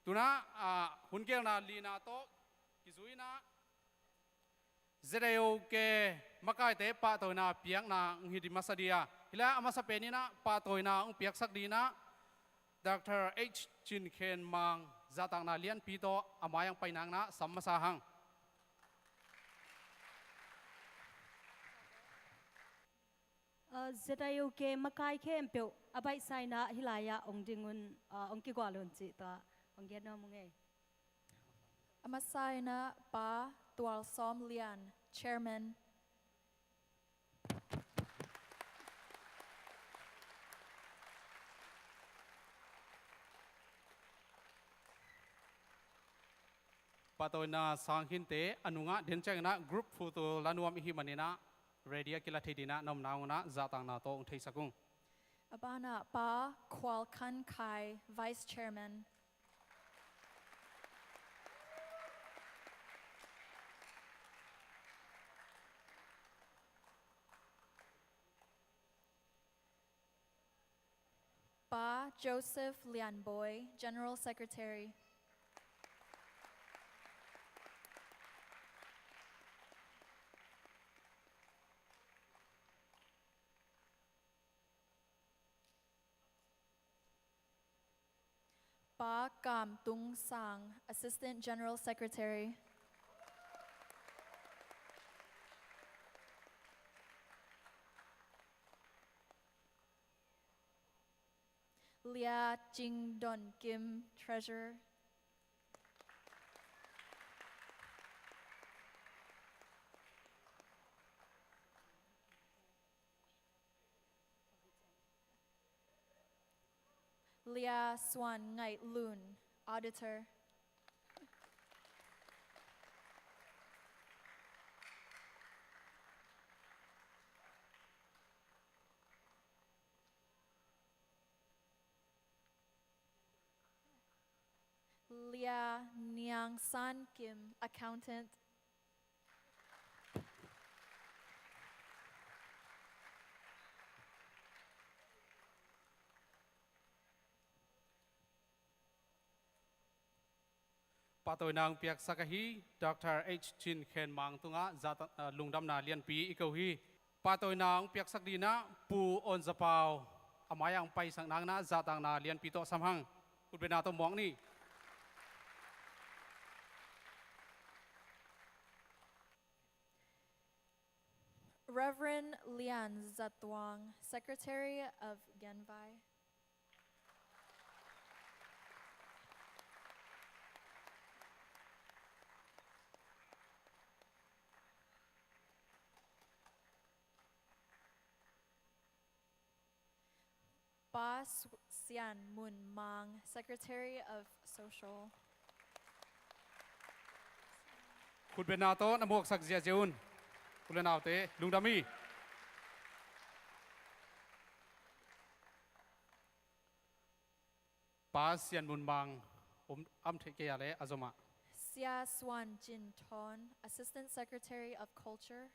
tuna hunkel na lina to kizuina ZIOK makai te Pahtawi Piakna hidi masadia hila amasa penina Pahtawi piak sakdina Dr. H. Chin Ken Mang zatang na lian pito amayang painang na sammasahang ZIOK makai kem pe abai sai na hilaya ongdingun ongki gwalun chi ta onggen na mungai amasai na pa tual som lian chairman Pahtawi sanghinte anunga denchang na group photo lanuam ihi manina redia kila thidina nom nauna zatang na to thei sakung abana pa kwal kan kai vice chairman Pa Joseph Lianboy, General Secretary. Pa Kam Tung Sang, Assistant General Secretary. Lia Jing Don Kim, Treasurer. Lia Swan Ngai Loon, Auditor. Lia Nyang San Kim, Accountant. Pahtawi piak sakahi Dr. H. Chin Ken Mang tunga lungdam na lian pi ikawi Pahtawi piak sakdina pu on zapau amayang pai sang nang na zatang na lian pito samhang kutbena to mong ni Reverend Lian Zatwang, Secretary of Genvai. Pa Sian Mun Mang, Secretary of Social. kutbena to namok sak zia jeun kulenau te lungdami Pa Sian Mun Mang am theke ale azoma Sia Swan Jin Ton, Assistant Secretary of Culture.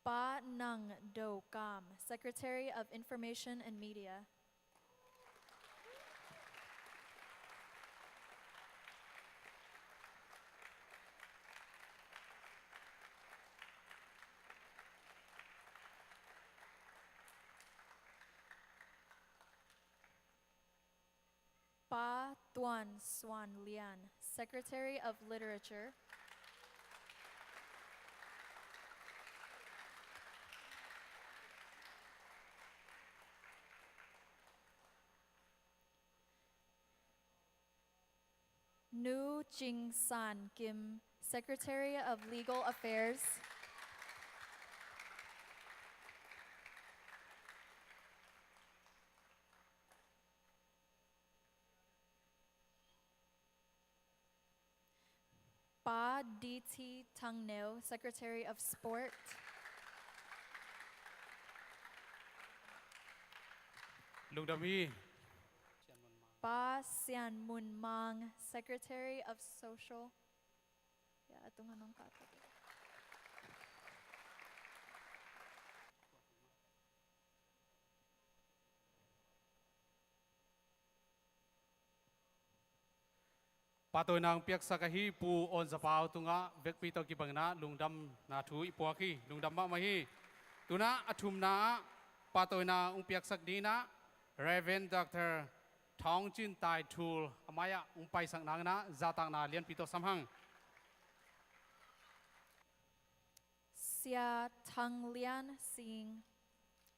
Pa Nang Do Kam, Secretary of Information and Media. Pa Tuan Swan Lian, Secretary of Literature. Nu Jing San Kim, Secretary of Legal Affairs. Pa D.T. Tung Neo, Secretary of Sport. lungdami Pa Sian Mun Mang, Secretary of Social. Ya, itong anong katabi. Patoy ng piyak sa kahi pu on sa pao tunga vek pito kibang na lungdam na thu ipuaki lungdam ma mahi. Tuna atum na patoy na piyak sak dina Reverend Dr. Thong Chin Tai Thul amaya pai sang nang na zatang na lian pito samhang. Sia Tung Lian Singh,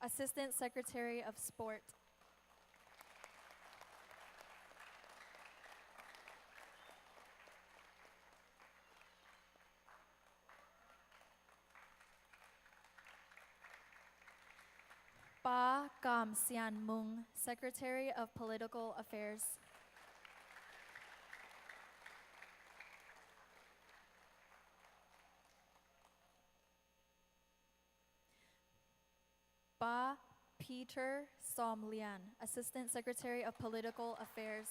Assistant Secretary of Sport. Ba Gam Sian Mung, Secretary of Political Affairs. Ba Peter Som Lian, Assistant Secretary of Political Affairs.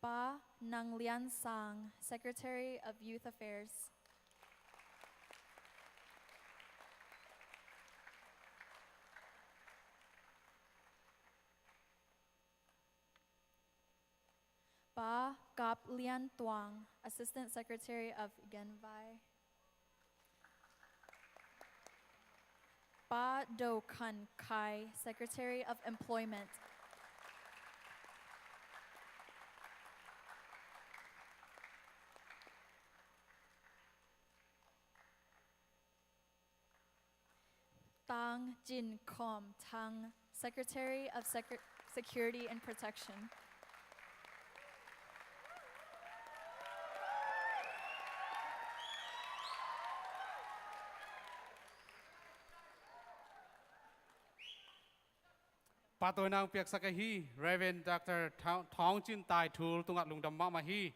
Ba Nang Lian Sang, Secretary of Youth Affairs. Ba Gap Lian Tuang, Assistant Secretary of Genvai. Ba Do Kan Kai, Secretary of Employment. Tang Jin Kom Tang, Secretary of Security and Protection. Patoy ng piyak sa kahi Reverend Dr. Thong Chin Tai Thul tunga lungdam ma mahi.